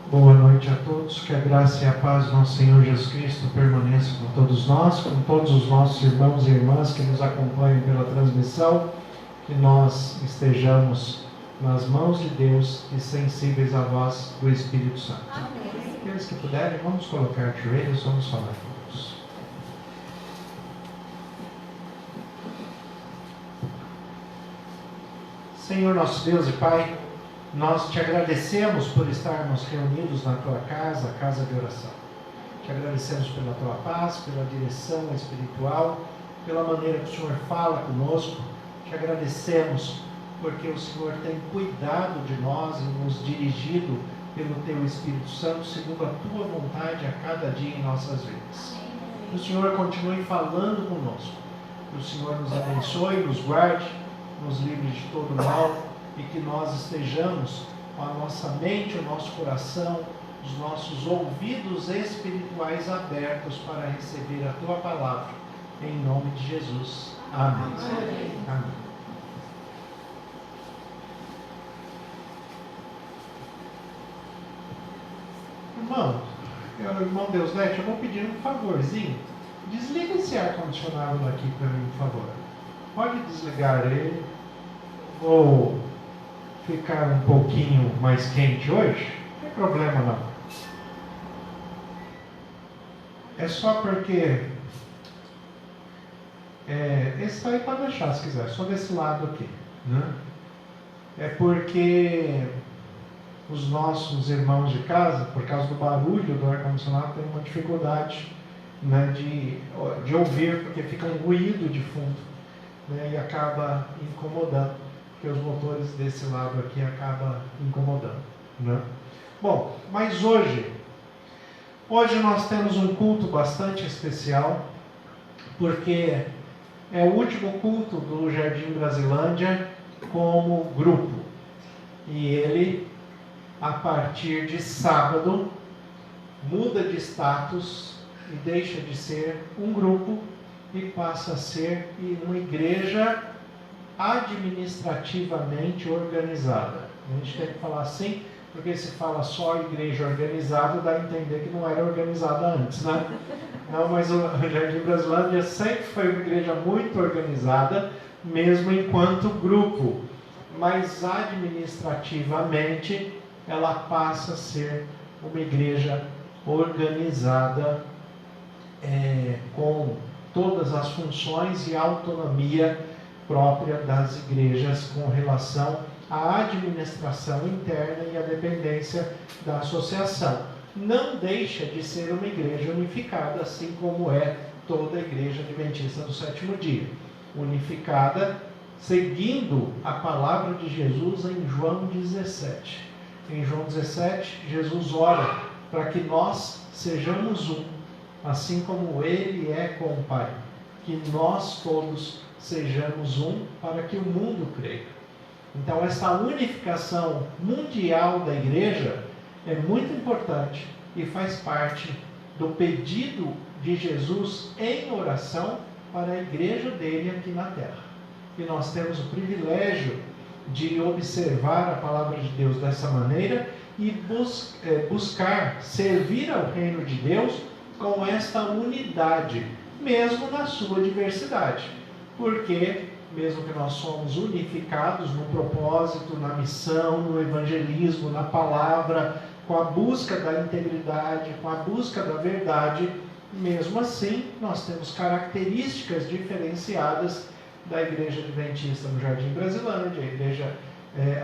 Boa noite a todos, que a graça e a paz do nosso Senhor Jesus Cristo permaneça com todos nós, com todos os nossos irmãos e irmãs que nos acompanham pela transmissão, que nós estejamos nas mãos de Deus e sensíveis à voz do Espírito Santo. Amém. Aqueles que puderem, vamos colocar de joelhos, vamos falar juntos. Senhor nosso Deus e Pai, nós te agradecemos por estarmos reunidos na tua casa, casa de oração. Te agradecemos pela tua paz, pela direção espiritual, pela maneira que o Senhor fala conosco. Te agradecemos porque o Senhor tem cuidado de nós e nos dirigido pelo teu Espírito Santo, segundo a tua vontade a cada dia em nossas vidas. Que o Senhor continue falando conosco. Que o Senhor nos abençoe, nos guarde, nos livre de todo mal, e que nós estejamos com a nossa mente, o nosso coração, os nossos ouvidos espirituais abertos para receber a tua palavra. Em nome de Jesus. Amém. Amém. Amém. Irmão Deusdete, eu vou pedir um favorzinho. Desliga esse ar-condicionado aqui para mim, por favor. Pode desligar ele. Vou ficar um pouquinho mais quente hoje, não tem problema não. É só porque esse aí pode deixar se quiser, só desse lado aqui, né? É porque os nossos irmãos de casa, por causa do barulho do ar-condicionado, têm uma dificuldade, né, de ouvir, porque fica um ruído de fundo, né, e acaba incomodando. Que os motores desse lado aqui acabam incomodando, né? Bom, mas hoje nós temos um culto bastante especial, porque é o último culto do Jardim Brasilândia como grupo, e ele, a partir de sábado, muda de status e deixa de ser um grupo e passa a ser uma igreja administrativamente organizada. A gente tem que falar assim, porque se fala só igreja organizada, dá a entender que não era organizada antes, né? Não, mas o Jardim Brasilândia sempre foi uma igreja muito organizada, mesmo enquanto grupo, mas administrativamente ela passa a ser uma igreja organizada, com todas as funções e autonomia própria das igrejas com relação à administração interna e à dependência da associação. Não deixa de ser uma igreja unificada, assim como é toda a igreja adventista do sétimo dia. Unificada seguindo a palavra de Jesus em João 17. Em João 17, Jesus ora para que nós sejamos um, assim como Ele é com o Pai. Que nós todos sejamos um para que o mundo creia. Então, essa unificação mundial da igreja é muito importante e faz parte do pedido de Jesus em oração para a igreja dele aqui na terra. E nós temos o privilégio de observar a palavra de Deus dessa maneira e buscar servir ao reino de Deus com esta unidade, mesmo na sua diversidade. Porque, mesmo que nós somos unificados no propósito, na missão, no evangelismo, na palavra, com a busca da integridade, com a busca da verdade, mesmo assim, nós temos características diferenciadas da Igreja Adventista no Jardim Brasilândia, a Igreja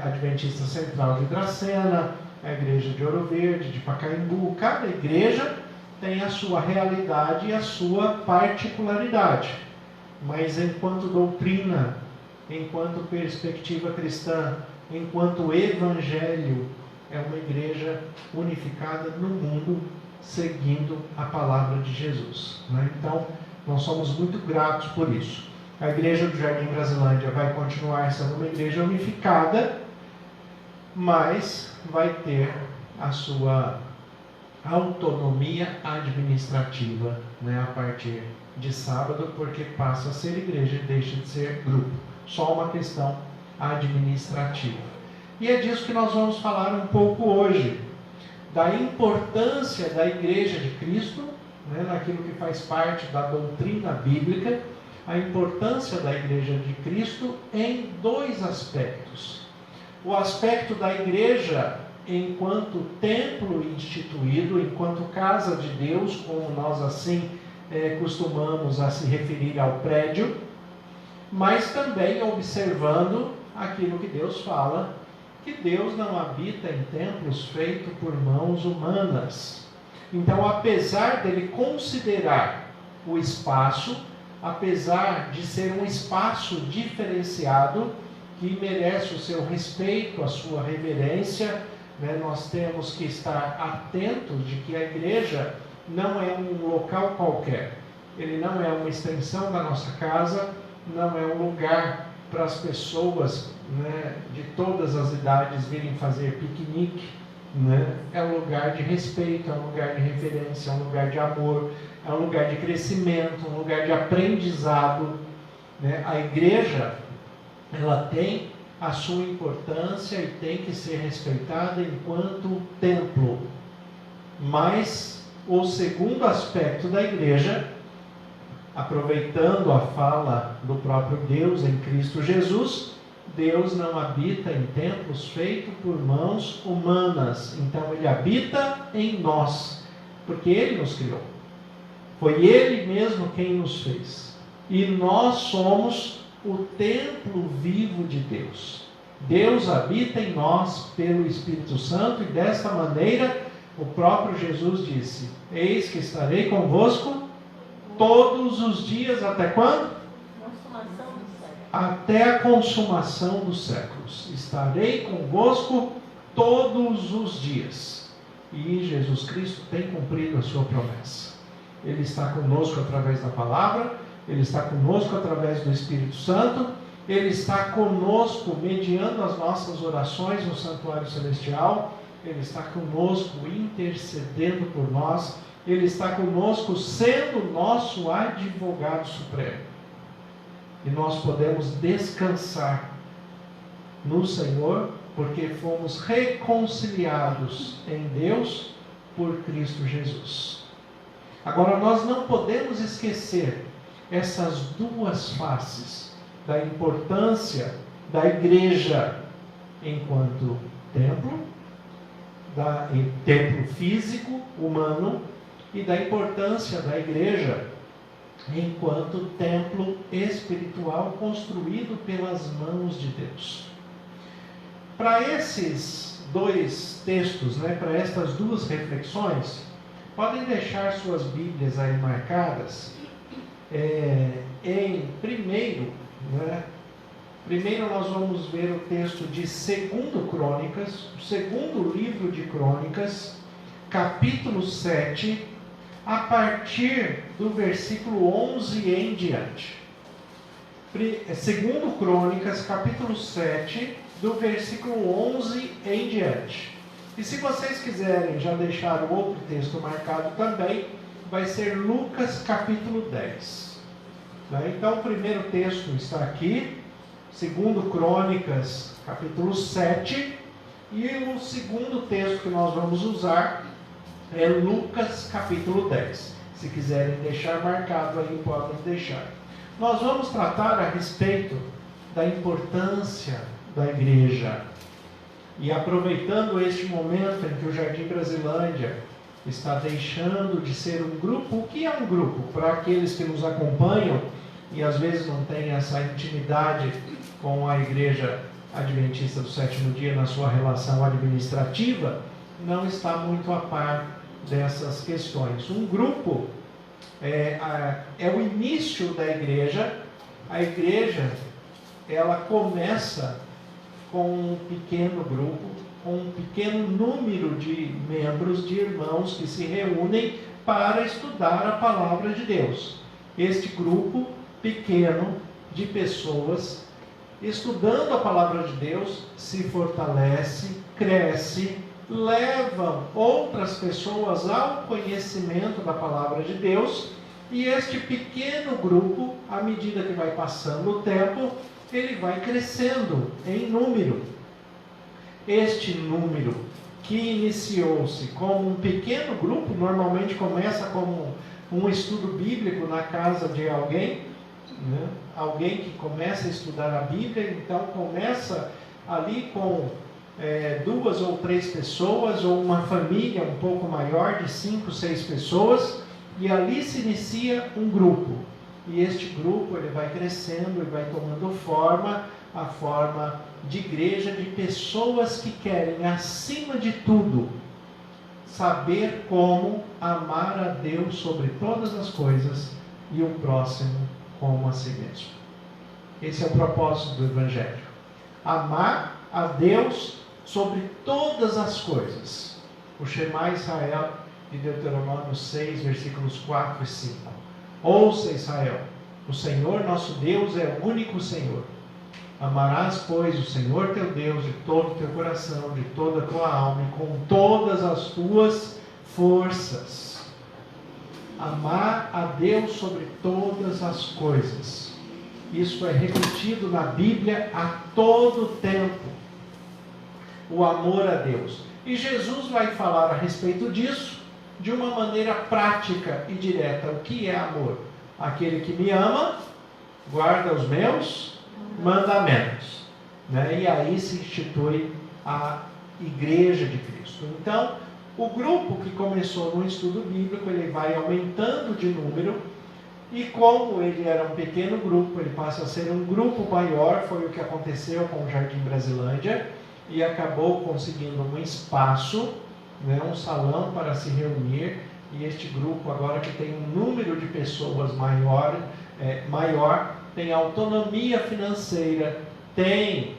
Adventista Central de Dracena, a Igreja de Ouro Verde, de Pacaembu. Cada igreja tem a sua realidade e a sua particularidade. Mas enquanto doutrina, enquanto perspectiva cristã, enquanto evangelho, é uma igreja unificada no mundo, seguindo a palavra de Jesus. Então, nós somos muito gratos por isso. A igreja do Jardim Brasilândia vai continuar sendo uma igreja unificada, mas vai ter a sua autonomia administrativa, a partir de sábado, porque passa a ser igreja e deixa de ser grupo. Só uma questão administrativa. E é disso que nós vamos falar um pouco hoje, da importância da Igreja de Cristo, naquilo que faz parte da doutrina bíblica, a importância da Igreja de Cristo em dois aspectos. O aspecto da igreja enquanto templo instituído, enquanto casa de Deus, como nós assim costumamos a se referir ao prédio, mas também observando aquilo que Deus fala, que Deus não habita em templos feitos por mãos humanas. Então, apesar dele considerar o espaço, apesar de ser um espaço diferenciado, que merece o seu respeito, a sua reverência, nós temos que estar atentos de que a igreja não é um local qualquer. Ele não é uma extensão da nossa casa, não é um lugar para as pessoas de todas as idades virem fazer piquenique. É um lugar de respeito, é um lugar de reverência, é um lugar de amor, é um lugar de crescimento, um lugar de aprendizado. A igreja, ela tem a sua importância e tem que ser respeitada enquanto templo. Mas o segundo aspecto da igreja, aproveitando a fala do próprio Deus em Cristo Jesus, Deus não habita em templos feitos por mãos humanas. Então Ele habita em nós, porque Ele nos criou. Foi Ele mesmo quem nos fez. E nós somos o templo vivo de Deus. Deus habita em nós pelo Espírito Santo, e desta maneira o próprio Jesus disse: eis que estarei convosco todos os dias, até quando? Até a consumação dos séculos. Estarei convosco todos os dias. E Jesus Cristo tem cumprido a sua promessa. Ele está conosco através da palavra, Ele está conosco através do Espírito Santo, Ele está conosco mediando as nossas orações no santuário celestial, Ele está conosco intercedendo por nós, Ele está conosco sendo nosso advogado supremo. E nós podemos descansar no Senhor, porque fomos reconciliados em Deus por Cristo Jesus. Agora, nós não podemos esquecer essas duas faces da importância da igreja enquanto templo, templo físico, humano, e da importância da igreja enquanto templo espiritual construído pelas mãos de Deus. Para esses dois textos, para estas duas reflexões, podem deixar suas Bíblias aí marcadas em primeiro, Primeiro nós vamos ver o texto de 2 Crônicas, o segundo livro de Crônicas, capítulo 7, a partir do versículo 11 em diante. 2 Crônicas, capítulo 7, do versículo 11 em diante. E se vocês quiserem já deixar o outro texto marcado também, vai ser Lucas, capítulo 10. Então, o primeiro texto está aqui, 2 Crônicas, capítulo 7, e o segundo texto que nós vamos usar é Lucas, capítulo 10. Se quiserem deixar marcado aí, podem deixar. Nós vamos tratar a respeito da importância da igreja. E aproveitando este momento em que o Jardim Brasilândia está deixando de ser um grupo, o que é um grupo? Para aqueles que nos acompanham e às vezes não têm essa intimidade com a Igreja Adventista do Sétimo Dia na sua relação administrativa, não está muito a par dessas questões. Um grupo é o início da igreja. A igreja, ela começa com um pequeno grupo, com um pequeno número de membros, de irmãos que se reúnem para estudar a palavra de Deus. Este grupo pequeno de pessoas, estudando a palavra de Deus, se fortalece, cresce, levam outras pessoas ao conhecimento da palavra de Deus, e este pequeno grupo, à medida que vai passando o tempo, ele vai crescendo em número. Este número que iniciou-se como um pequeno grupo, normalmente começa como um estudo bíblico na casa de alguém, né? Alguém que começa a estudar a Bíblia, então começa ali com 2 ou 3 pessoas, ou uma família um pouco maior, de 5, 6 pessoas, e ali se inicia um grupo. E este grupo ele vai crescendo e vai tomando forma, a forma de igreja, de pessoas que querem, acima de tudo, saber como amar a Deus sobre todas as coisas e o próximo como a si mesmo. Esse é o propósito do Evangelho. Amar a Deus sobre todas as coisas. O Shema Israel de Deuteronômio 6, versículos 4 e 5. Ouça, Israel, o Senhor nosso Deus é o único Senhor. Amarás, pois, o Senhor teu Deus de todo o teu coração, de toda a tua alma e com todas as tuas forças. Amar a Deus sobre todas as coisas. Isso é repetido na Bíblia a todo tempo. O amor a Deus. E Jesus vai falar a respeito disso de uma maneira prática e direta. O que é amor? Aquele que me ama, guarda os meus mandamentos. E aí se institui a Igreja de Cristo. Então, o grupo que começou no estudo bíblico, ele vai aumentando de número, e como ele era um pequeno grupo, ele passa a ser um grupo maior. Foi o que aconteceu com o Jardim Brasilândia, e acabou conseguindo um espaço, um salão para se reunir, e este grupo agora que tem um número de pessoas maior, tem autonomia financeira, tem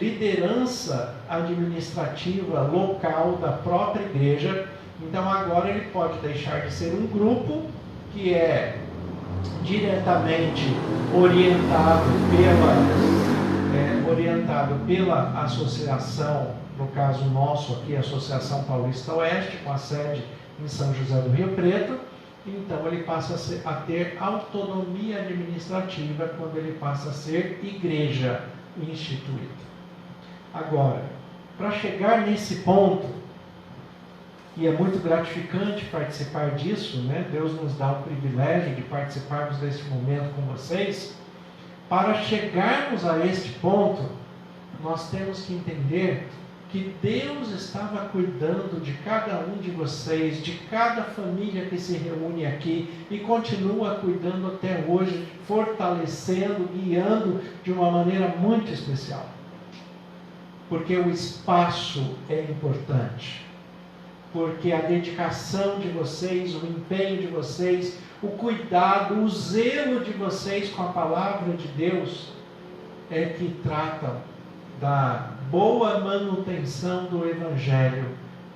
liderança administrativa local da própria igreja. Então agora ele pode deixar de ser um grupo que é diretamente orientado pela associação, no caso nosso aqui, a Associação Paulista Oeste, com a sede em São José do Rio Preto. Então ele passa a ter autonomia administrativa quando ele passa a ser igreja instituída. Agora, para chegar nesse ponto, e é muito gratificante participar disso, Deus nos dá o privilégio de participarmos deste momento com vocês. Para chegarmos a este ponto, nós temos que entender que Deus estava cuidando de cada um de vocês, de cada família que se reúne aqui, e continua cuidando até hoje, fortalecendo, guiando de uma maneira muito especial. Porque o espaço é importante. Porque a dedicação de vocês, o empenho de vocês, o cuidado, o zelo de vocês com a palavra de Deus é que tratam da boa manutenção do Evangelho,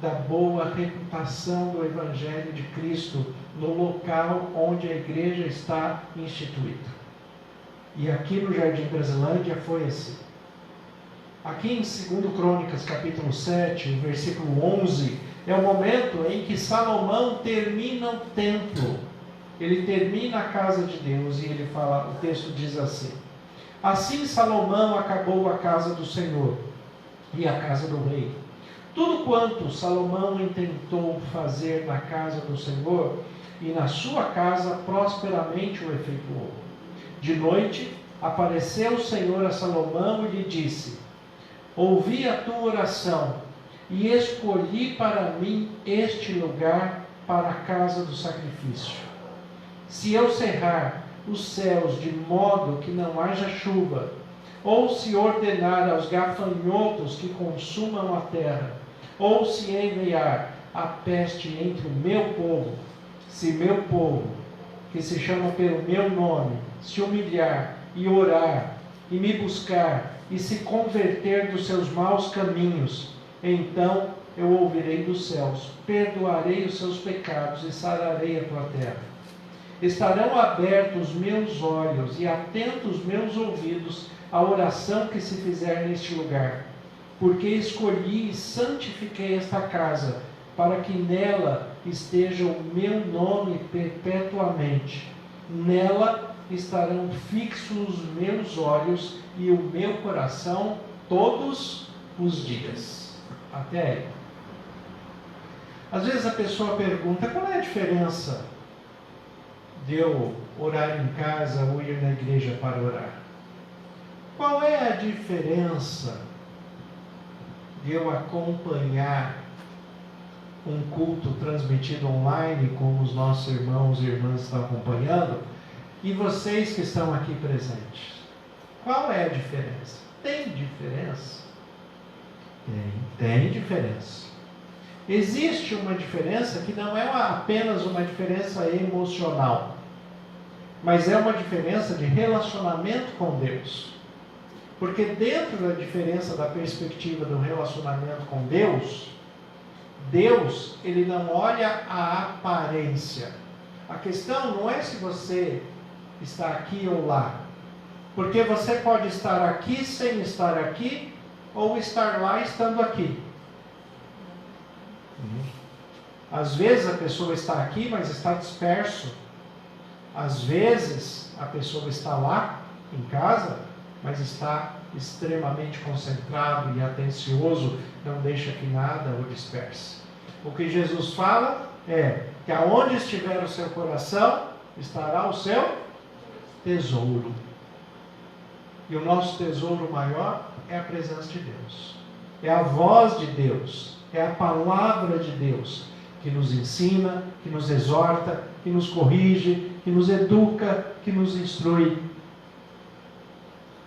da boa reputação do Evangelho de Cristo no local onde a igreja está instituída. E aqui no Jardim Brasilândia foi assim. Aqui em 2 Crônicas, capítulo 7, versículo 11, é o momento em que Salomão termina o templo. Ele termina a casa de Deus e ele fala, o texto diz assim: assim Salomão acabou a casa do Senhor e a casa do rei. Tudo quanto Salomão intentou fazer na casa do Senhor e na sua casa, prosperamente o efetuou. De noite, apareceu o Senhor a Salomão e lhe disse: ouvi a tua oração e escolhi para mim este lugar para a casa do sacrifício. Se eu cerrar os céus de modo que não haja chuva, ou se ordenar aos gafanhotos que consumam a terra, ou se enviar a peste entre o meu povo, se meu povo, que se chama pelo meu nome, se humilhar e orar, e me buscar, e se converter dos seus maus caminhos, então eu ouvirei dos céus, perdoarei os seus pecados e sararei a tua terra. Estarão abertos meus olhos e atentos meus ouvidos à oração que se fizer neste lugar, porque escolhi e santifiquei esta casa, para que nela esteja o meu nome perpetuamente. Nela estarão fixos os meus olhos e o meu coração todos os dias. Até aí. Às vezes a pessoa pergunta, qual é a diferença de eu orar em casa ou ir na igreja para orar? Qual é a diferença de eu acompanhar um culto transmitido online, como os nossos irmãos e irmãs estão acompanhando, e vocês que estão aqui presentes? Qual é a diferença? Tem diferença? Tem diferença. Existe uma diferença que não é apenas uma diferença emocional, mas é uma diferença de relacionamento com Deus. Porque dentro da diferença da perspectiva do relacionamento com Deus, Deus, ele não olha a aparência. A questão não é se você está aqui ou lá, porque você pode estar aqui sem estar aqui, ou estar lá estando aqui. Às vezes a pessoa está aqui, mas está disperso. Às vezes a pessoa está lá em casa, mas está extremamente concentrado e atencioso, não deixa que nada o disperse. O que Jesus fala é que aonde estiver o seu coração, estará o seu tesouro. E o nosso tesouro maior é a presença de Deus. É a voz de Deus, é a palavra de Deus, que nos ensina, que nos exorta, que nos corrige, que nos educa, que nos instrui.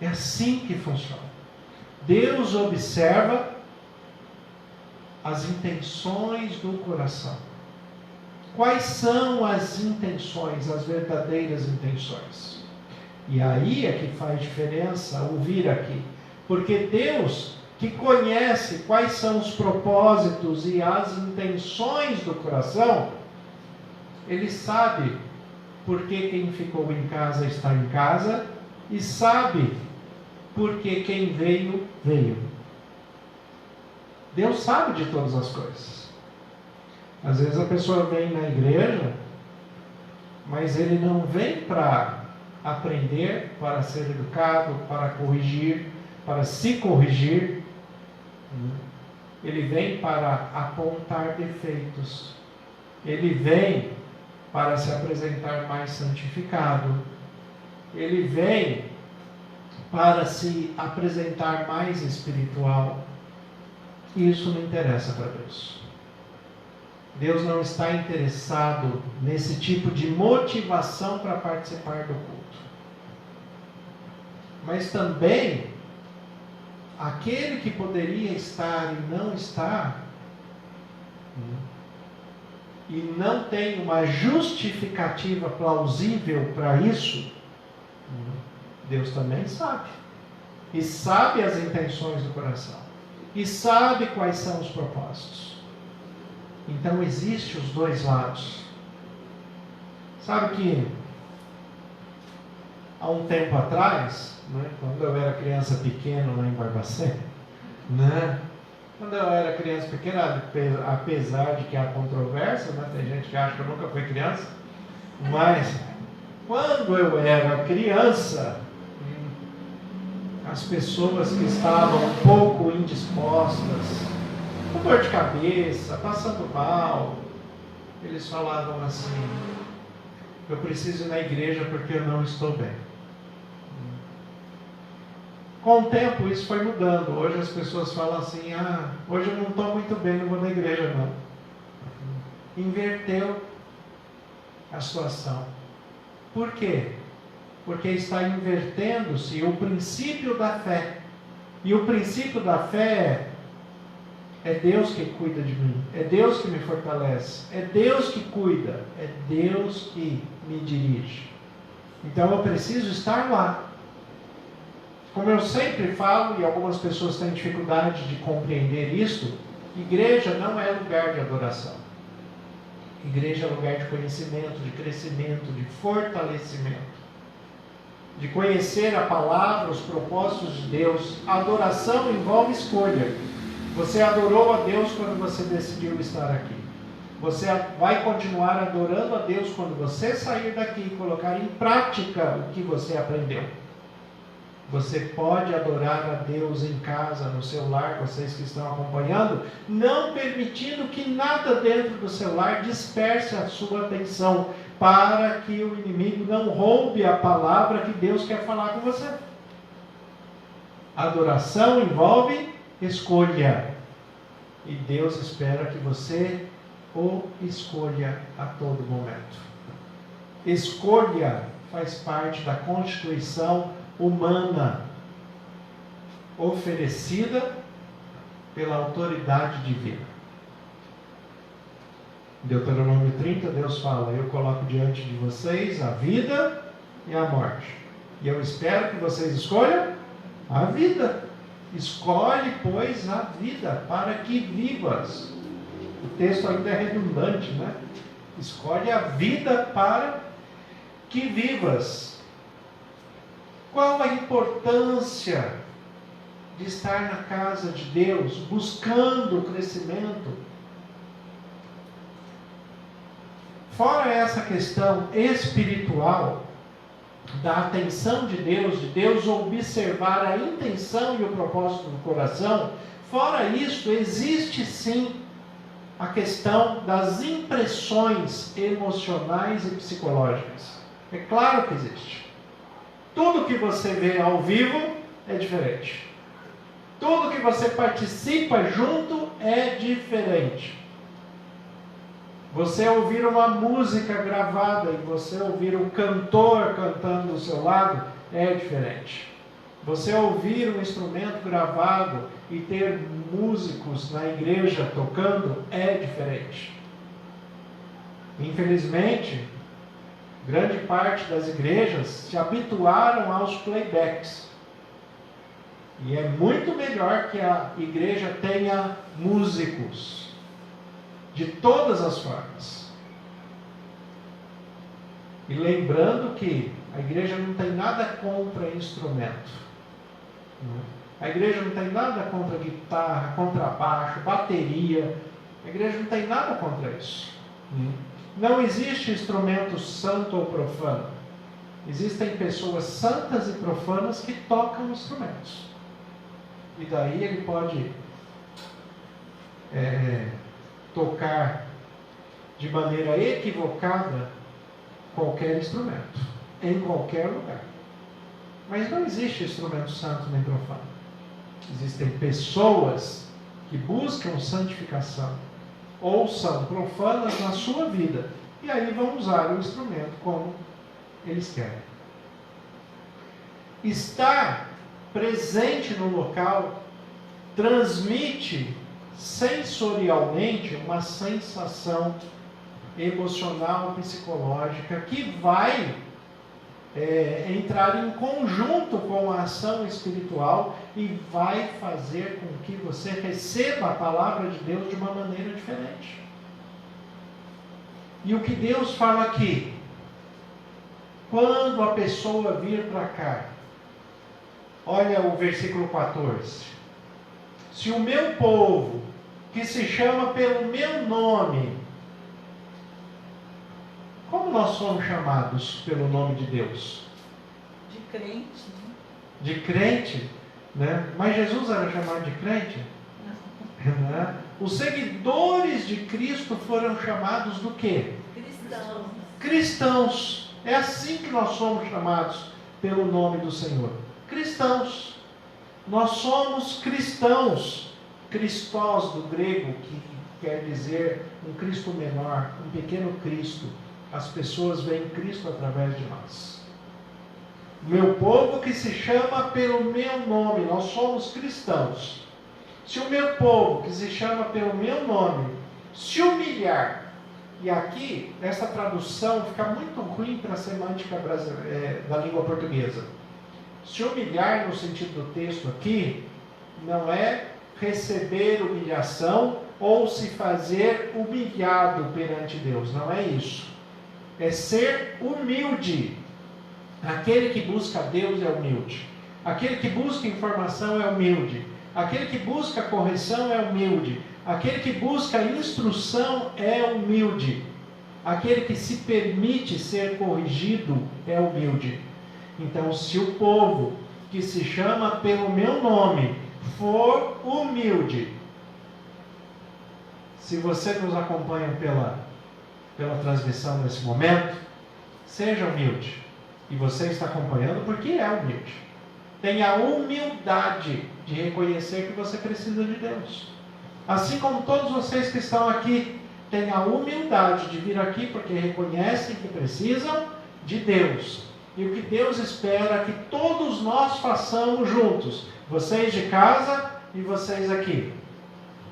É assim que funciona. Deus observa as intenções do coração. Quais são as intenções, as verdadeiras intenções? E aí é que faz diferença ouvir aqui. Porque Deus, que conhece quais são os propósitos e as intenções do coração, Ele sabe porque quem ficou em casa está em casa, e sabe porque quem veio, veio. Deus sabe de todas as coisas. Às vezes a pessoa vem na igreja, mas ele não vem para aprender, para ser educado, para corrigir, para se corrigir. Ele vem para apontar defeitos. Ele vem para se apresentar mais santificado. Ele vem para se apresentar mais espiritual. E isso não interessa para Deus. Deus não está interessado nesse tipo de motivação para participar do culto. Mas também, aquele que poderia estar e não está, e não tem uma justificativa plausível para isso, Deus também sabe. e sabe as intenções do coração, e sabe quais são os propósitos. Então existe os dois lados. Sabe que há um tempo atrás, né, quando eu era criança pequena lá em Barbacena, né, quando eu era criança pequena, apesar de que há controvérsia, né, tem gente que acha que eu nunca fui criança, mas quando eu era criança, as pessoas que estavam um pouco indispostas, com dor de cabeça, passando mal, eles falavam assim: eu preciso ir na igreja porque eu não estou bem. Com o tempo isso foi mudando. Hoje as pessoas falam assim: hoje eu não estou muito bem, não vou na igreja não. Inverteu a situação. Por quê? Porque está invertendo-se o princípio da fé. E o princípio da fé é Deus que cuida de mim, é Deus que me fortalece, é Deus que cuida, é Deus que me dirige. Então eu preciso estar lá. Como eu sempre falo, e algumas pessoas têm dificuldade de compreender isso, igreja não é lugar de adoração. Igreja é lugar de conhecimento, de crescimento, de fortalecimento. De conhecer a palavra, os propósitos de Deus. A adoração envolve escolha. Você adorou a Deus quando você decidiu estar aqui. Você vai continuar adorando a Deus quando você sair daqui e colocar em prática o que você aprendeu. Você pode adorar a Deus em casa, no seu lar, vocês que estão acompanhando, não permitindo que nada dentro do seu lar disperse a sua atenção, para que o inimigo não roube a palavra que Deus quer falar com você. Adoração envolve escolha. E Deus espera que você o escolha a todo momento. Escolha faz parte da constituição humana, oferecida pela autoridade divina. Deuteronômio 30, Deus fala: eu coloco diante de vocês a vida e a morte. E eu espero que vocês escolham a vida. Escolhe, pois, a vida, para que vivas. O texto ainda é redundante, né? Escolhe a vida para que vivas. Qual a importância de estar na casa de Deus, buscando o crescimento? Fora essa questão espiritual, da atenção de Deus observar a intenção e o propósito do coração, fora isso, existe sim a questão das impressões emocionais e psicológicas. É claro que existe. Tudo que você vê ao vivo é diferente. Tudo que você participa junto é diferente. Você ouvir uma música gravada e você ouvir um cantor cantando do seu lado é diferente. Você ouvir um instrumento gravado e ter músicos na igreja tocando é diferente. Infelizmente, grande parte das igrejas se habituaram aos playbacks. E é muito melhor que a igreja tenha músicos de todas as formas. E lembrando que a igreja não tem nada contra instrumento. A igreja não tem nada contra guitarra, contrabaixo, bateria. A igreja não tem nada contra isso. Não existe instrumento santo ou profano. Existem pessoas santas e profanas que tocam instrumentos. E daí ele pode tocar de maneira equivocada qualquer instrumento, em qualquer lugar. Mas não existe instrumento santo nem profano. Existem pessoas que buscam santificação ou são profanas na sua vida, e aí vão usar o instrumento como eles querem. Estar presente no local transmite sensorialmente uma sensação emocional, psicológica, que vai entrar em conjunto com a ação espiritual e vai fazer com que você receba a palavra de Deus de uma maneira diferente. E o que Deus fala aqui, quando a pessoa vir para cá, olha o versículo 14. Se o meu povo, que se chama pelo meu nome, como nós somos chamados pelo nome de Deus? De crente. De crente, né? Mas Jesus era chamado de crente? Não. Né? Os seguidores de Cristo foram chamados do quê? Cristãos. Cristãos. É assim que nós somos chamados pelo nome do Senhor. Cristãos. Nós somos cristãos. Cristós do grego, que quer dizer um Cristo menor, um pequeno Cristo. As pessoas veem Cristo através de nós. Meu povo que se chama pelo meu nome, nós somos cristãos. Se o meu povo que se chama pelo meu nome se humilhar, e aqui essa tradução fica muito ruim para a semântica da língua portuguesa. Se humilhar no sentido do texto aqui, não é receber humilhação ou se fazer humilhado perante Deus, não é isso. É ser humilde. Aquele que busca Deus é humilde. Aquele que busca informação é humilde. Aquele que busca correção é humilde. Aquele que busca instrução é humilde. Aquele que se permite ser corrigido é humilde. Então, se o povo que se chama pelo meu nome for humilde, se você nos acompanha pela transmissão nesse momento, seja humilde. E você está acompanhando porque é humilde. Tenha a humildade de reconhecer que você precisa de Deus. Assim como todos vocês que estão aqui, tenha a humildade de vir aqui porque reconhecem que precisam de Deus. E o que Deus espera é que todos nós façamos juntos. Vocês de casa e vocês aqui.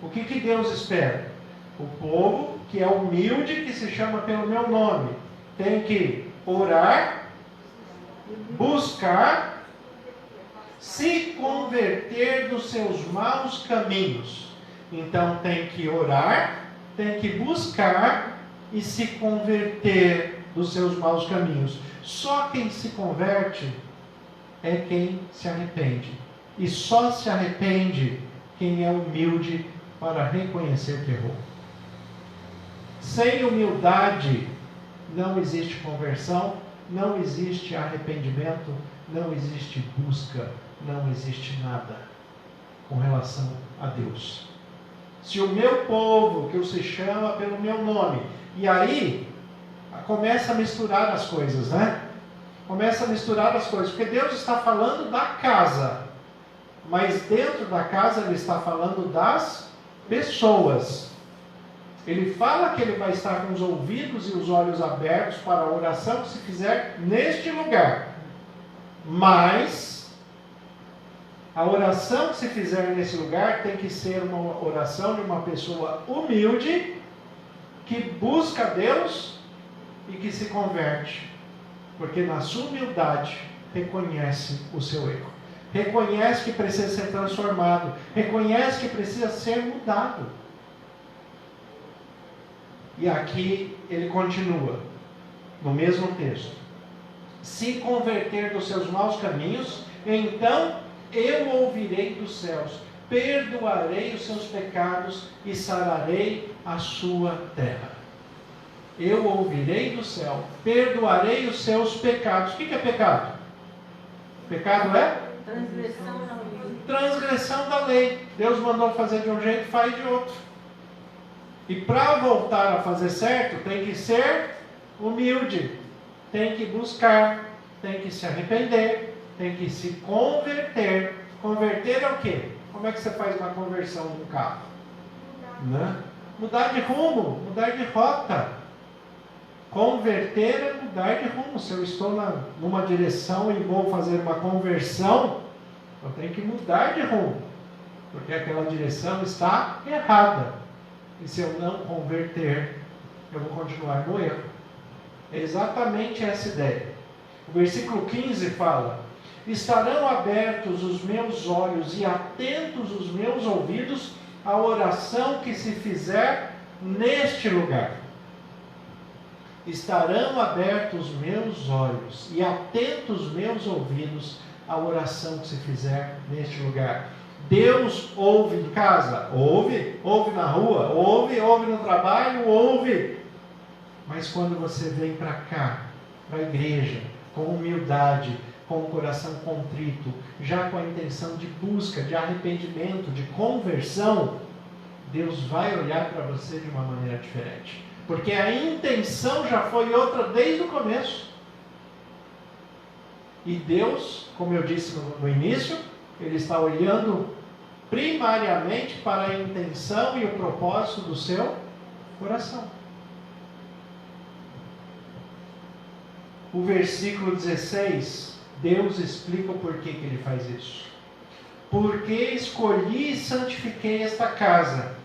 O que Deus espera? O povo que é humilde, que se chama pelo meu nome, tem que orar, buscar, se converter dos seus maus caminhos. Então tem que orar, tem que buscar e se converter dos seus maus caminhos. Só quem se converte é quem se arrepende. E só se arrepende quem é humilde para reconhecer que errou. Sem humildade não existe conversão, não existe arrependimento, não existe busca, não existe nada com relação a Deus. Se o meu povo, que se chama pelo meu nome, e aí começa a misturar as coisas, né? Começa a misturar as coisas, porque Deus está falando da casa, mas dentro da casa Ele está falando das pessoas. Ele fala que Ele vai estar com os ouvidos e os olhos abertos para a oração que se fizer neste lugar. Mas a oração que se fizer nesse lugar tem que ser uma oração de uma pessoa humilde, que busca Deus e que se converte. Porque na sua humildade reconhece o seu erro. Reconhece que precisa ser transformado. Reconhece que precisa ser mudado. E aqui ele continua, no mesmo texto. Se converter dos seus maus caminhos, então eu ouvirei dos céus, perdoarei os seus pecados e sararei a sua terra. Eu ouvirei do céu, perdoarei os seus pecados. O que é pecado? Pecado é? Transgressão da lei. Transgressão da lei. Deus mandou fazer de um jeito, faz de outro. E para voltar a fazer certo, tem que ser humilde, tem que buscar, tem que se arrepender, tem que se converter. Converter é o quê? Como é que você faz uma conversão de um carro? Né? Mudar de rumo, mudar de rota. Converter é mudar de rumo. Se eu estou numa direção e vou fazer uma conversão, eu tenho que mudar de rumo, porque aquela direção está errada. E se eu não converter, eu vou continuar no erro. É exatamente essa ideia. O versículo 15 fala: estarão abertos os meus olhos e atentos os meus ouvidos à oração que se fizer neste lugar. Estarão abertos os meus olhos e atentos os meus ouvidos à oração que se fizer neste lugar. Deus ouve em casa? Ouve. Ouve na rua? Ouve. Ouve no trabalho? Ouve. Mas quando você vem para cá, para a igreja, com humildade, com o coração contrito, já com a intenção de busca, de arrependimento, de conversão, Deus vai olhar para você de uma maneira diferente. Porque a intenção já foi outra desde o começo. E Deus, como eu disse no início, Ele está olhando primariamente para a intenção e o propósito do seu coração. O versículo 16, Deus explica o porquê que Ele faz isso. Porque escolhi e santifiquei esta casa,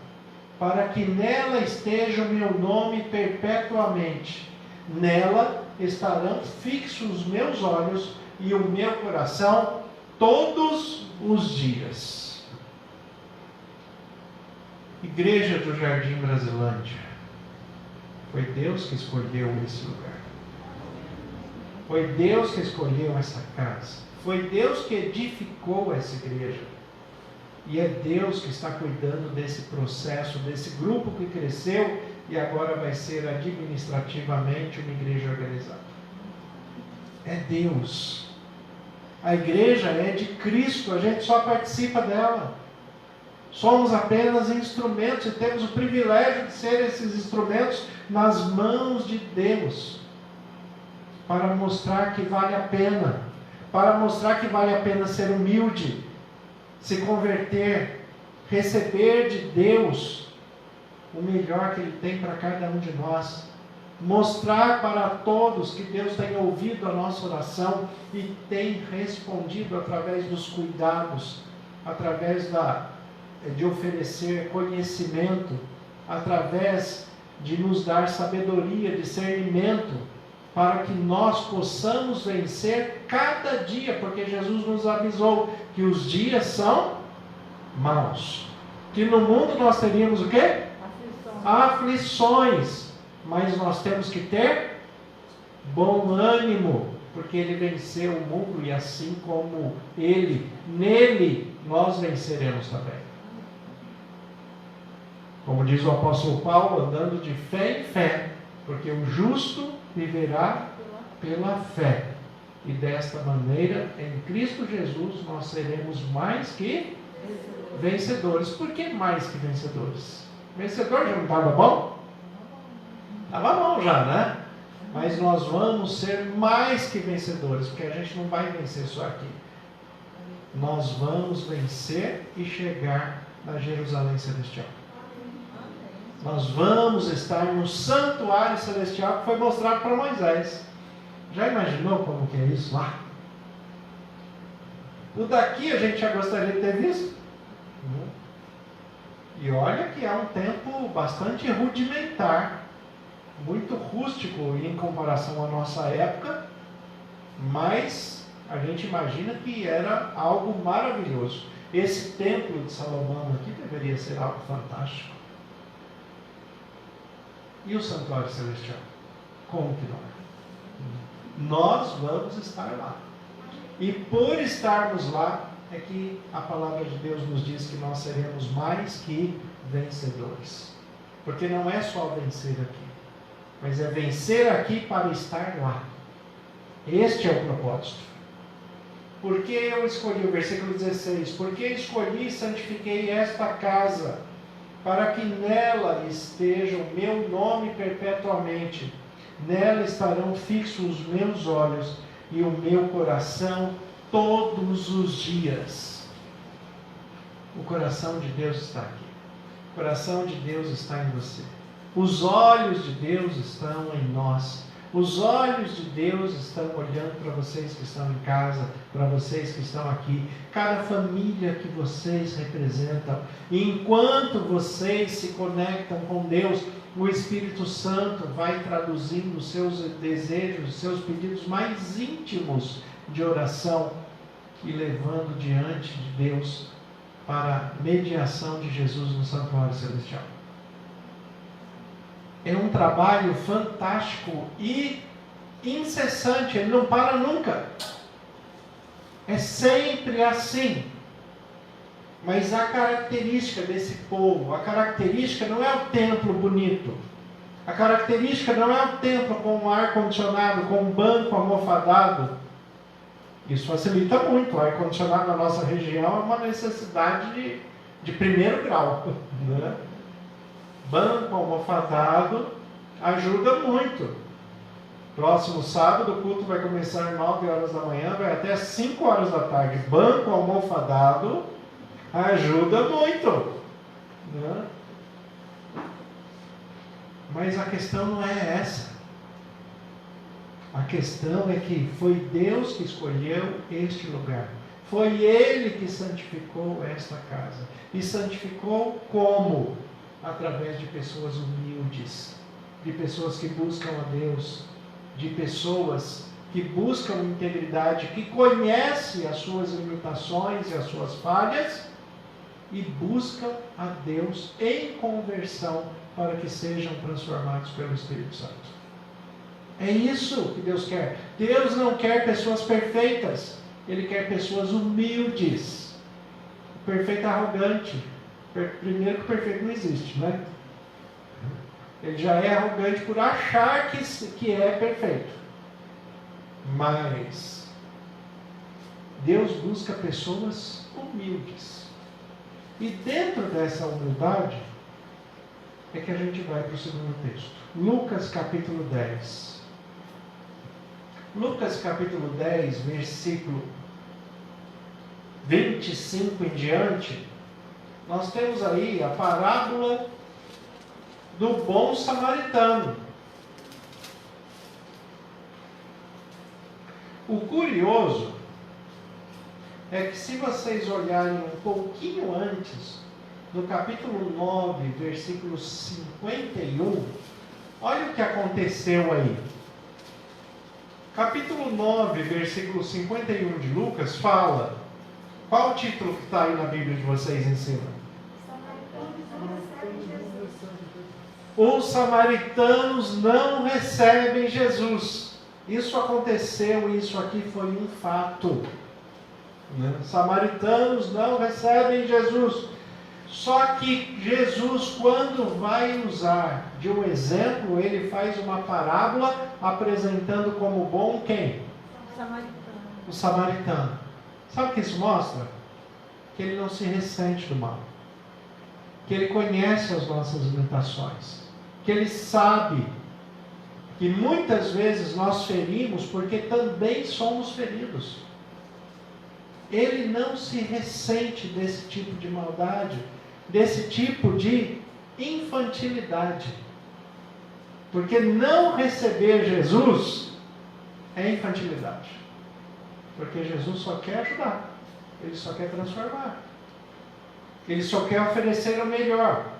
para que nela esteja o meu nome perpetuamente. Nela estarão fixos os meus olhos e o meu coração todos os dias. Igreja do Jardim Brasilândia, foi Deus que escolheu esse lugar. Foi Deus que escolheu essa casa. Foi Deus que edificou essa igreja. E é Deus que está cuidando desse processo, desse grupo que cresceu e agora vai ser administrativamente uma igreja organizada. É Deus. A igreja é de Cristo, a gente só participa dela. Somos apenas instrumentos e temos o privilégio de ser esses instrumentos nas mãos de Deus, para mostrar que vale a pena, para mostrar que vale a pena ser humilde, se converter, receber de Deus o melhor que Ele tem para cada um de nós, mostrar para todos que Deus tem ouvido a nossa oração e tem respondido através dos cuidados, através de oferecer conhecimento, através de nos dar sabedoria, discernimento, para que nós possamos vencer cada dia, porque Jesus nos avisou que os dias são maus. Que no mundo nós teríamos o quê? Aflições. Mas nós temos que ter bom ânimo, porque Ele venceu o mundo e assim como Ele, nele nós venceremos também. Como diz o apóstolo Paulo, andando de fé em fé, porque o justo viverá pela fé. E desta maneira, em Cristo Jesus, nós seremos mais que vencedores. Por que mais que vencedores? Vencedor já não estava bom? Estava bom já, né? Mas nós vamos ser mais que vencedores, porque a gente não vai vencer só aqui. Nós vamos vencer e chegar na Jerusalém Celestial. Nós vamos estar no santuário celestial que foi mostrado para Moisés. Já imaginou como que é isso lá? O daqui a gente já gostaria de ter visto. E olha que é um tempo bastante rudimentar, muito rústico em comparação à nossa época, mas a gente imagina que era algo maravilhoso. Esse templo de Salomão aqui deveria ser algo fantástico. E o santuário celestial? Como que não é? Nós vamos estar lá. E por estarmos lá, é que a palavra de Deus nos diz que nós seremos mais que vencedores. Porque não é só vencer aqui, mas é vencer aqui para estar lá. Este é o propósito. Por que eu escolhi, o versículo 16, porque escolhi e santifiquei esta casa, para que nela esteja o meu nome perpetuamente. Nela estarão fixos os meus olhos e o meu coração todos os dias. O coração de Deus está aqui. O coração de Deus está em você. Os olhos de Deus estão em nós. Os olhos de Deus estão olhando para vocês que estão em casa, para vocês que estão aqui, cada família que vocês representam. E enquanto vocês se conectam com Deus, o Espírito Santo vai traduzindo os seus desejos, os seus pedidos mais íntimos de oração e levando diante de Deus para a mediação de Jesus no santuário celestial. É um trabalho fantástico e incessante, ele não para nunca. É sempre assim. Mas a característica desse povo, a característica não é o templo bonito. A característica não é o templo com um ar-condicionado, com um banco almofadado. Isso facilita muito. O ar-condicionado na nossa região é uma necessidade de primeiro grau, né? Banco almofadado ajuda muito. Próximo sábado o culto vai começar às 9 horas da manhã, vai até 5 horas da tarde. Banco almofadado ajuda muito, né? Mas a questão não é essa. A questão é que foi Deus que escolheu este lugar. Foi Ele que santificou esta casa. E santificou como? Através de pessoas humildes, de pessoas que buscam a Deus, de pessoas que buscam integridade, que conhecem as suas limitações e as suas falhas e buscam a Deus em conversão para que sejam transformados pelo Espírito Santo. É isso que Deus quer. Deus não quer pessoas perfeitas, Ele quer pessoas humildes. O perfeito é arrogante. Primeiro que o perfeito não existe, né? Ele já é arrogante por achar que é perfeito. Mas Deus busca pessoas humildes. E dentro dessa humildade é que a gente vai para o segundo texto. Lucas capítulo 10. Lucas capítulo 10, versículo 25 em diante. Nós temos aí a parábola do bom samaritano. O curioso é que se vocês olharem um pouquinho antes, no capítulo 9, versículo 51, olha o que aconteceu aí. Capítulo 9, versículo 51 de Lucas fala, qual o título que está aí na Bíblia de vocês em cima? Os samaritanos não recebem Jesus. Isso aconteceu, isso aqui foi um fato. Samaritanos não recebem Jesus. Só que Jesus, quando vai usar de um exemplo, ele faz uma parábola apresentando como bom quem? O samaritano. Sabe o que isso mostra? Que ele não se ressente do mal. Que ele conhece as nossas limitações. Que ele sabe que muitas vezes nós ferimos porque também somos feridos. Ele não se ressente desse tipo de maldade, desse tipo de infantilidade. Porque não receber Jesus é infantilidade. Porque Jesus só quer ajudar. Ele só quer transformar. Ele só quer oferecer o melhor.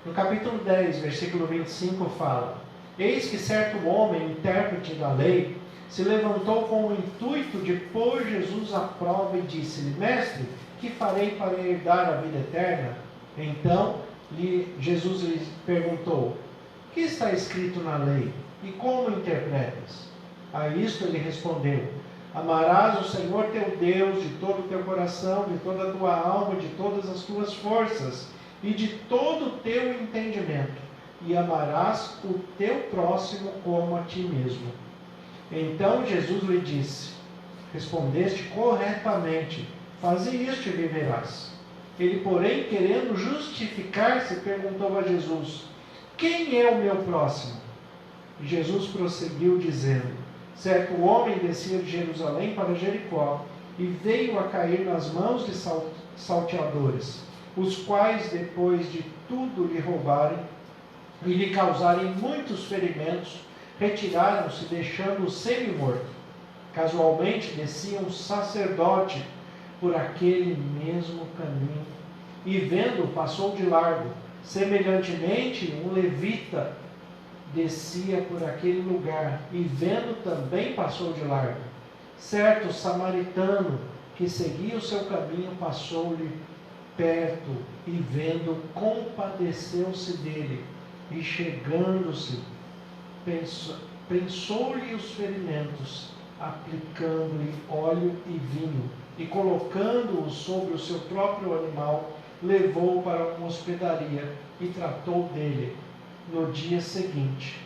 No capítulo 10, versículo 25 fala: Eis que certo homem, intérprete da lei, se levantou com o intuito de pôr Jesus à prova e disse-lhe: Mestre, que farei para herdar a vida eterna? Então Jesus lhe perguntou: O que está escrito na lei? E como interpretas? A isto ele respondeu: Amarás o Senhor teu Deus de todo o teu coração, de toda a tua alma, de todas as tuas forças e de todo o teu entendimento, e amarás o teu próximo como a ti mesmo. Então Jesus lhe disse: Respondeste corretamente, faze isto e viverás. Ele, porém, querendo justificar-se, perguntou a Jesus: Quem é o meu próximo? E Jesus prosseguiu dizendo: Certo homem descia de Jerusalém para Jericó, e veio a cair nas mãos de salteadores, os quais, depois de tudo lhe roubarem e lhe causarem muitos ferimentos, retiraram-se, deixando-o semi-morto. Casualmente descia um sacerdote por aquele mesmo caminho, e vendo-o, passou de largo. Semelhantemente, um levita descia por aquele lugar, e vendo também passou de largo. Certo samaritano que seguia o seu caminho passou-lhe perto, e vendo, compadeceu-se dele, e chegando-se, pensou-lhe os ferimentos, aplicando-lhe óleo e vinho, e colocando-o sobre o seu próprio animal, levou-o para uma hospedaria e tratou dele. No dia seguinte,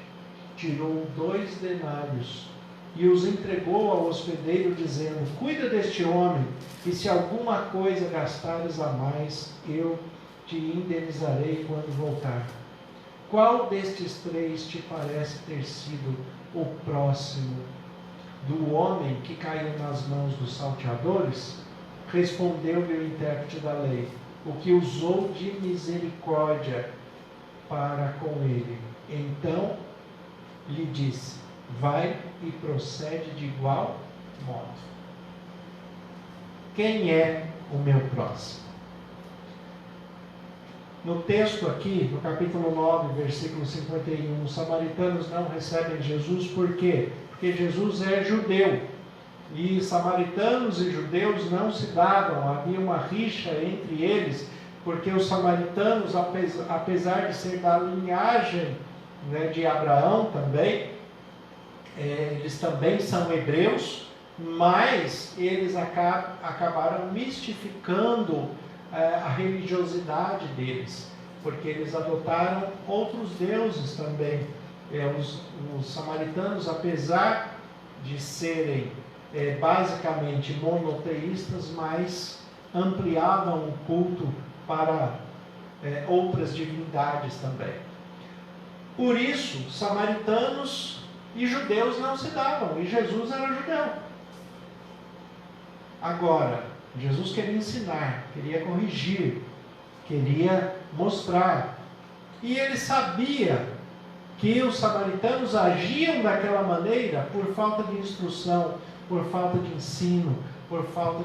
tirou 2 denários e os entregou ao hospedeiro, dizendo: cuida deste homem, e se alguma coisa gastares a mais, eu te indenizarei quando voltar. Qual destes 3 te parece ter sido o próximo do homem que caiu nas mãos dos salteadores? Respondeu-lhe o intérprete da lei: o que usou de misericórdia para com ele. Então lhe disse: vai e procede de igual modo. Quem é o meu próximo? No texto aqui, no capítulo 9, versículo 51, os samaritanos não recebem Jesus, por quê? Porque Jesus é judeu, e samaritanos e judeus não se davam, havia uma rixa entre eles, porque os samaritanos, apesar de ser da linhagem, né, de Abraão também, eles também são hebreus, mas eles acabaram mistificando a religiosidade deles, porque eles adotaram outros deuses também. Os samaritanos, apesar de serem basicamente monoteístas, mas ampliavam o culto para outras divindades também. Por isso, samaritanos e judeus não se davam, e Jesus era judeu. Agora, Jesus queria ensinar, queria corrigir, queria mostrar. E ele sabia que os samaritanos agiam daquela maneira por falta de instrução, por falta de ensino, por falta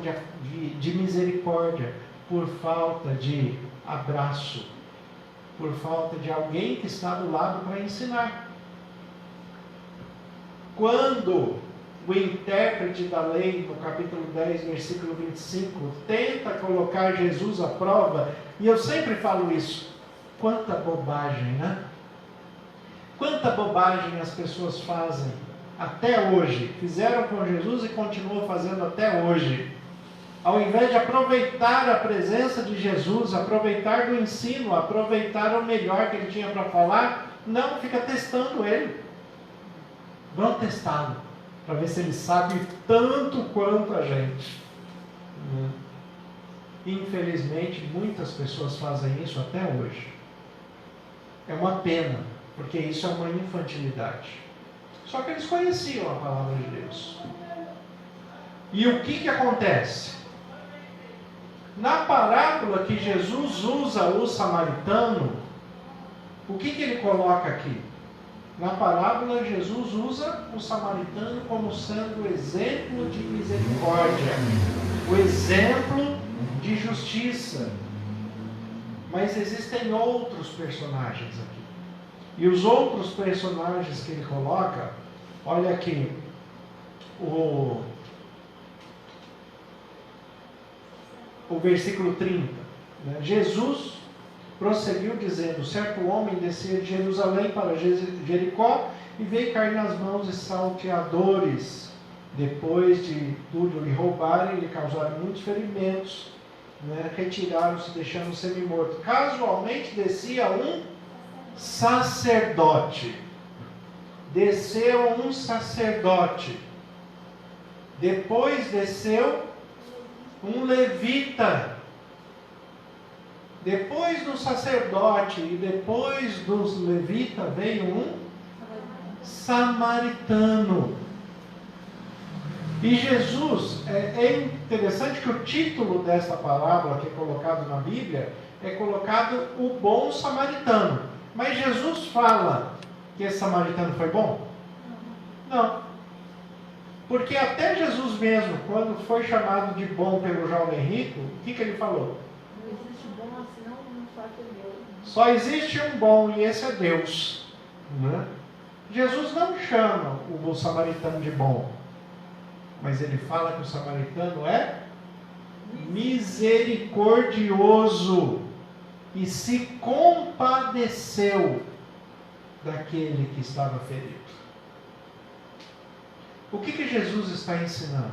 de misericórdia, por falta de abraço, por falta de alguém que está do lado para ensinar. Quando o intérprete da lei, no capítulo 10, versículo 25, tenta colocar Jesus à prova, e eu sempre falo isso, quanta bobagem, né? Quanta bobagem as pessoas fazem até hoje, fizeram com Jesus e continuam fazendo até hoje. Ao invés de aproveitar a presença de Jesus, aproveitar do ensino, aproveitar o melhor que ele tinha para falar, não, fica testando ele. Vamos testá-lo, para ver se ele sabe tanto quanto a gente. Infelizmente, muitas pessoas fazem isso até hoje. É uma pena, porque isso é uma infantilidade. Só que eles conheciam a palavra de Deus. E o que acontece? Na parábola que Jesus usa o samaritano, o que ele coloca aqui? Na parábola, Jesus usa o samaritano como sendo o exemplo de misericórdia, o exemplo de justiça. Mas existem outros personagens aqui. E os outros personagens que ele coloca, olha aqui, o versículo 30. Né? Jesus prosseguiu dizendo: certo homem descia de Jerusalém para Jericó e veio cair nas mãos de salteadores. Depois de tudo lhe roubarem, lhe causaram muitos ferimentos, né? Retiraram-se, deixando-o semi-morto. Casualmente descia um sacerdote. Desceu um sacerdote. Depois desceu um levita. Depois do sacerdote e depois dos levitas veio um samaritano. E Jesus, é interessante que o título dessa parábola que é colocado na Bíblia é colocado o bom samaritano. Mas Jesus fala que esse samaritano foi bom? Não. Porque até Jesus mesmo, quando foi chamado de bom pelo jovem rico, o que ele falou? Não existe bom assim, não só que Deus. Só existe um bom e esse é Deus. Né? Jesus não chama o samaritano de bom, mas ele fala que o samaritano é misericordioso e se compadeceu daquele que estava ferido. O que Jesus está ensinando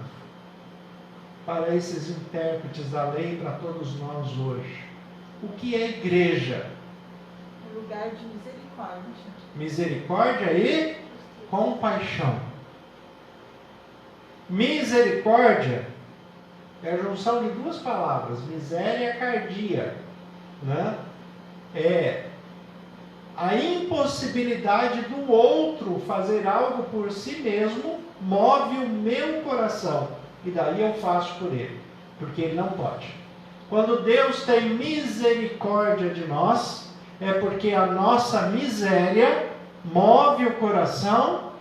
para esses intérpretes da lei e para todos nós hoje? O que é igreja? Um lugar de misericórdia. Misericórdia e compaixão. Misericórdia é a junção de duas palavras, miséria e cardia, né? É a impossibilidade do outro fazer algo por si mesmo move o meu coração, e daí eu faço por ele, porque ele não pode. Quando Deus tem misericórdia de nós, é porque a nossa miséria move o coração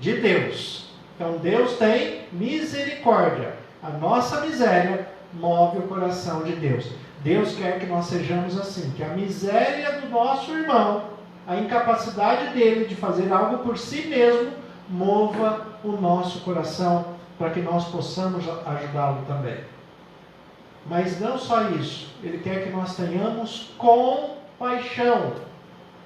de Deus. Então Deus tem misericórdia. A nossa miséria move o coração de Deus. Deus quer que nós sejamos assim, que a miséria do nosso irmão, a incapacidade dele de fazer algo por si mesmo, mova o nosso coração para que nós possamos ajudá-lo também. Mas não só isso, ele quer que nós tenhamos compaixão.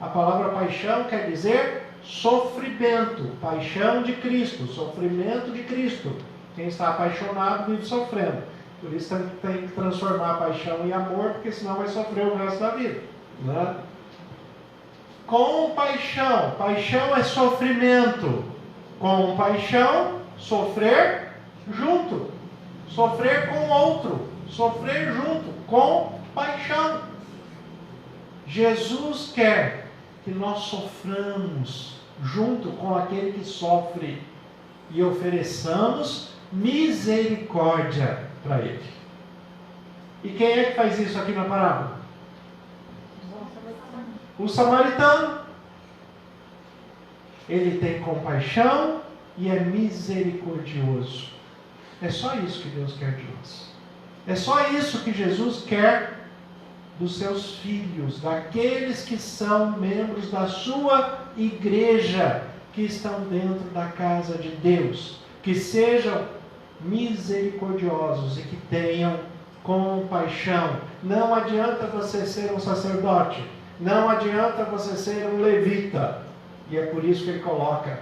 A palavra paixão quer dizer sofrimento, paixão de Cristo, sofrimento de Cristo. Quem está apaixonado vive sofrendo. Por isso tem que transformar a paixão em amor, porque senão vai sofrer o resto da vida. Né? Compaixão. Paixão é sofrimento. Compaixão, sofrer junto. Sofrer com outro. Sofrer junto. Compaixão. Jesus quer que nós soframos junto com aquele que sofre e ofereçamos misericórdia para ele. E quem é que faz isso aqui na parábola? O samaritano. Ele tem compaixão e é misericordioso. É só isso que Deus quer de nós. É só isso que Jesus quer dos seus filhos, daqueles que são membros da sua igreja, que estão dentro da casa de Deus, que sejam misericordiosos e que tenham compaixão. Não adianta você ser um sacerdote, não adianta você ser um levita, e é por isso que ele coloca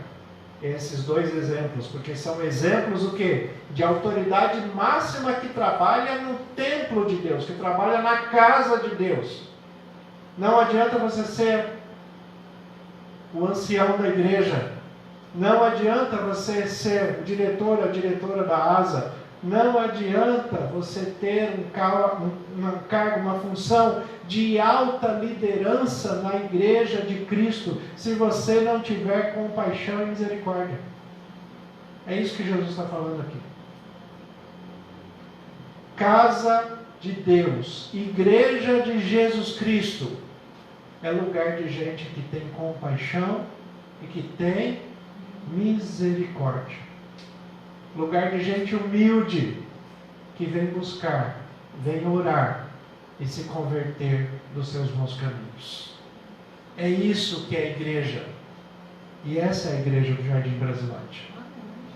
esses dois exemplos, porque são exemplos o quê? De autoridade máxima que trabalha no templo de Deus, que trabalha na casa de Deus. Não adianta você ser o ancião da igreja, não adianta você ser o diretor, a diretora da ASA, não adianta você ter um cargo, uma função de alta liderança na igreja de Cristo, se você não tiver compaixão e misericórdia. É isso que Jesus está falando aqui. Casa de Deus, igreja de Jesus Cristo, é lugar de gente que tem compaixão e que tem misericórdia. Lugar de gente humilde, que vem buscar, vem orar e se converter dos seus maus caminhos. É isso que é a igreja. E essa é a igreja do Jardim Brasilândia.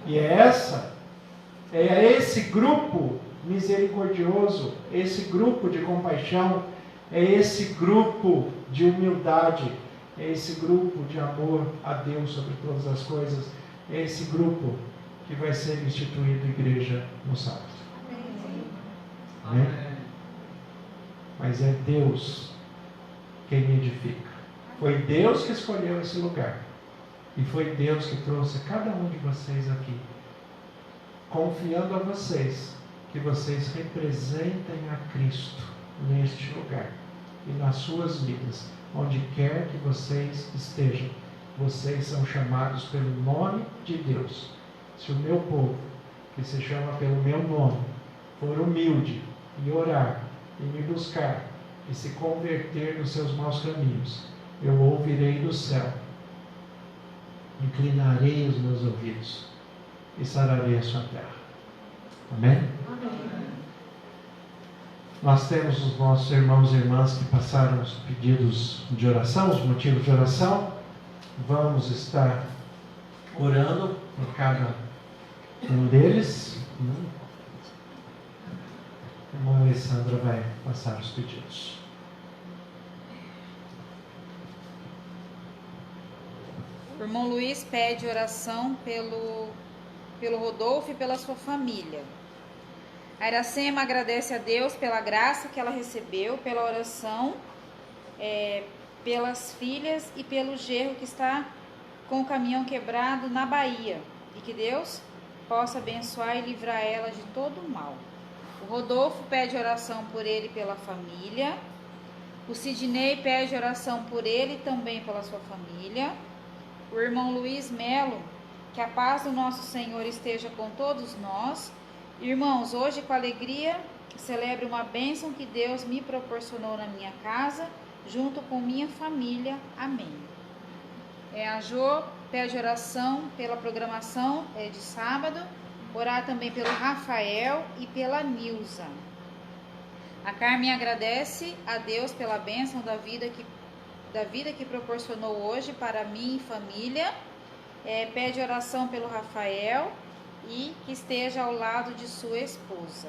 E é esse grupo misericordioso, esse grupo de compaixão, é esse grupo de humildade, é esse grupo de amor a Deus sobre todas as coisas, é esse grupo que vai ser instituído igreja no sábado. Amém? Mas é Deus quem edifica. Foi Deus que escolheu esse lugar. E foi Deus que trouxe cada um de vocês aqui, confiando a vocês que vocês representem a Cristo neste lugar e nas suas vidas, onde quer que vocês estejam. Vocês são chamados pelo nome de Deus. Se o meu povo, que se chama pelo meu nome, for humilde e orar e me buscar e se converter dos seus maus caminhos, eu ouvirei do céu inclinarei os meus ouvidos e sararei a sua terra. Amém? Amém. Nós temos os nossos irmãos e irmãs que passaram os pedidos de oração, os motivos de oração. Vamos estar orando por cada um deles. A irmã Alessandra vai passar os pedidos. O irmão Luiz pede oração pelo Rodolfo e pela sua família. A Iracema agradece a Deus pela graça que ela recebeu, pela oração, pelas filhas e pelo genro que está com o caminhão quebrado na Bahia. E que Deus possa abençoar e livrar ela de todo o mal. O Rodolfo pede oração por ele e pela família. O Sidney pede oração por ele e também pela sua família. O irmão Luiz Melo, que a paz do nosso Senhor esteja com todos nós. Irmãos, hoje com alegria celebro uma bênção que Deus me proporcionou na minha casa, junto com minha família. Amém. A Jo pede oração pela programação de sábado, orar também pelo Rafael e pela Nilza. A Carmen agradece a Deus pela bênção da vida que proporcionou hoje para mim e família. Pede oração pelo Rafael e que esteja ao lado de sua esposa.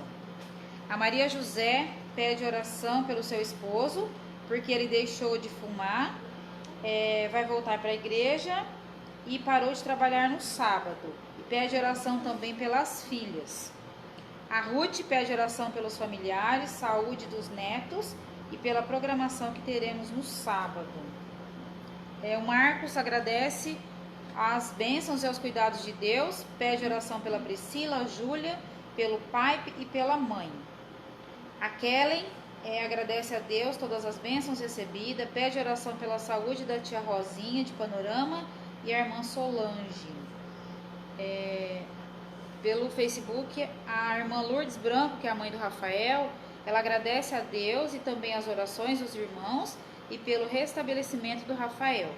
A Maria José pede oração pelo seu esposo, porque ele deixou de fumar, vai voltar para a igreja e parou de trabalhar no sábado. E pede oração também pelas filhas. A Ruth pede oração pelos familiares, saúde dos netos e pela programação que teremos no sábado. O Marcos agradece as bênçãos e os cuidados de Deus, pede oração pela Priscila, a Júlia, pelo pai e pela mãe. A Kellen agradece a Deus todas as bênçãos recebidas, pede oração pela saúde da tia Rosinha de Panorama e a irmã Solange. Pelo Facebook, a irmã Lourdes Branco, que é a mãe do Rafael, ela agradece a Deus e também as orações dos irmãos e pelo restabelecimento do Rafael.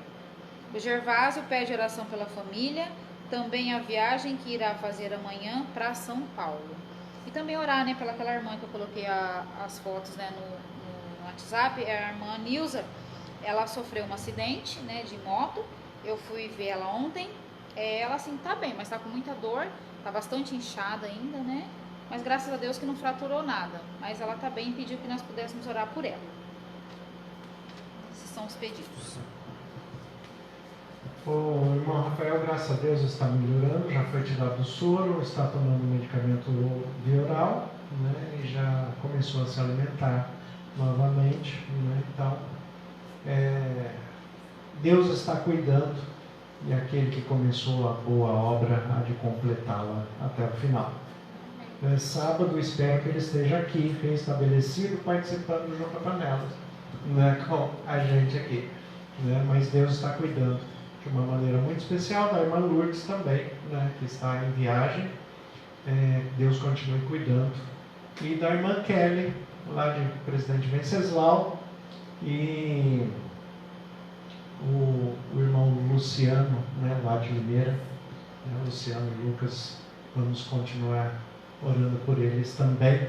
O Gervásio pede oração pela família, também a viagem que irá fazer amanhã para São Paulo. E também orar, pela aquela irmã que eu coloquei as fotos, no WhatsApp, a irmã Nilza. Ela sofreu um acidente, de moto. Eu fui ver ela ontem. Ela assim tá bem, mas tá com muita dor, tá bastante inchada ainda, Mas graças a Deus que não fraturou nada. Mas ela tá bem e pediu que nós pudéssemos orar por ela. Esses são os pedidos. O irmão Rafael, graças a Deus, está melhorando, já foi tirado do soro, está tomando medicamento via oral, e já começou a se alimentar novamente, Então, Deus está cuidando e aquele que começou a boa obra há de completá-la até o final. Sábado, espero que ele esteja aqui, restabelecido, participando junto a Panelas, com a gente aqui, Mas Deus está cuidando de uma maneira muito especial, da irmã Lourdes também, que está em viagem. Deus continue cuidando. E da irmã Kelly, lá de Presidente Venceslau, e o irmão Luciano, lá de Limeira, Luciano e Lucas, vamos continuar orando por eles também.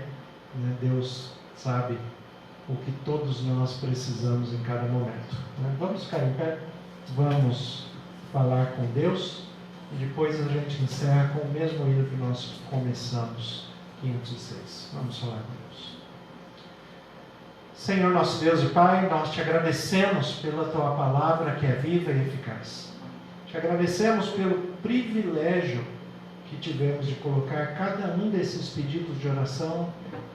Deus sabe o que todos nós precisamos em cada momento. Vamos ficar em pé? Vamos falar com Deus e depois a gente encerra com o mesmo hino que nós começamos, 506. Vamos falar com Deus. Senhor nosso Deus e Pai, nós te agradecemos pela tua palavra que é viva e eficaz. Te agradecemos pelo privilégio que tivemos de colocar cada um desses pedidos de oração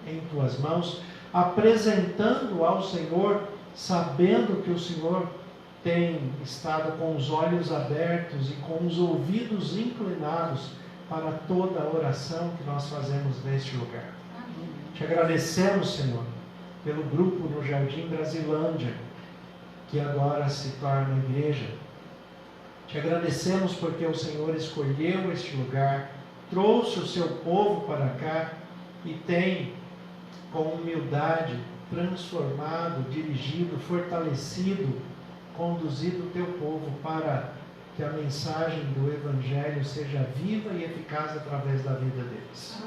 em tuas mãos, apresentando ao Senhor, sabendo que o Senhor tem estado com os olhos abertos e com os ouvidos inclinados para toda a oração que nós fazemos neste lugar. Amém. Te agradecemos, Senhor, pelo grupo no Jardim Brasilândia, que agora se torna igreja. Te agradecemos porque o Senhor escolheu este lugar, trouxe o seu povo para cá e tem, com humildade, transformado, dirigido, fortalecido, conduzido o teu povo para que a mensagem do Evangelho seja viva e eficaz através da vida deles.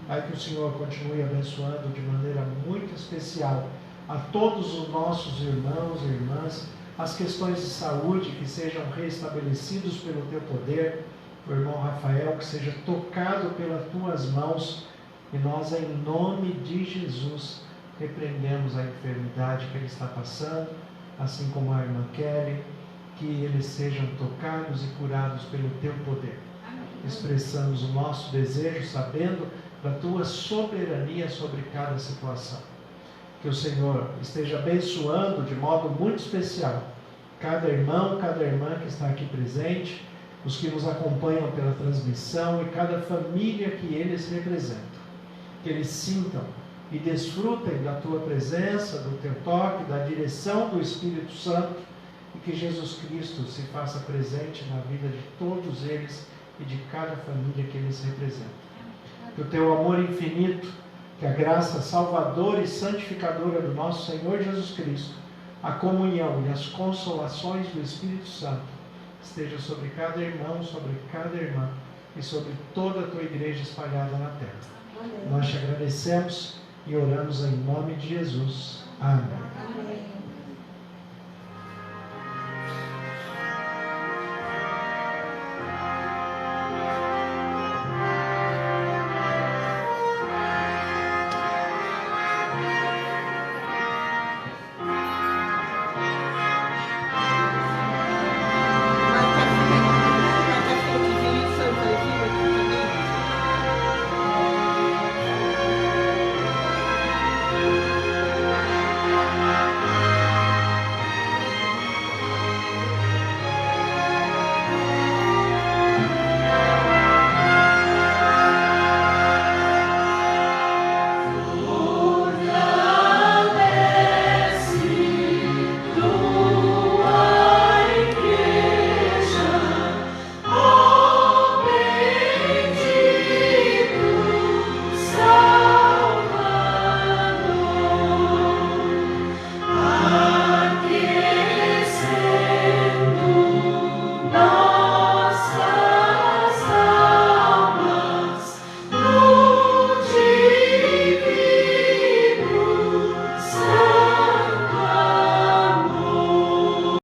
Pai, que o Senhor continue abençoando de maneira muito especial a todos os nossos irmãos e irmãs, as questões de saúde que sejam restabelecidos pelo Teu poder, o irmão Rafael que seja tocado pelas Tuas mãos, e nós, em nome de Jesus, repreendemos a enfermidade que ele está passando, assim como a irmã Kelly, que eles sejam tocados e curados pelo Teu poder. Expressamos o nosso desejo, sabendo da Tua soberania sobre cada situação. Que o Senhor esteja abençoando de modo muito especial cada irmão, cada irmã que está aqui presente, os que nos acompanham pela transmissão e cada família que eles representam. Que eles sintam e desfrutem da Tua presença, do Teu toque, da direção do Espírito Santo, e que Jesus Cristo se faça presente na vida de todos eles e de cada família que eles representam. Que o Teu amor infinito, que a graça salvadora e santificadora do nosso Senhor Jesus Cristo, a comunhão e as consolações do Espírito Santo esteja sobre cada irmão, sobre cada irmã e sobre toda a Tua igreja espalhada na terra. Amém. Nós te agradecemos e oramos em nome de Jesus. Amém. Amém.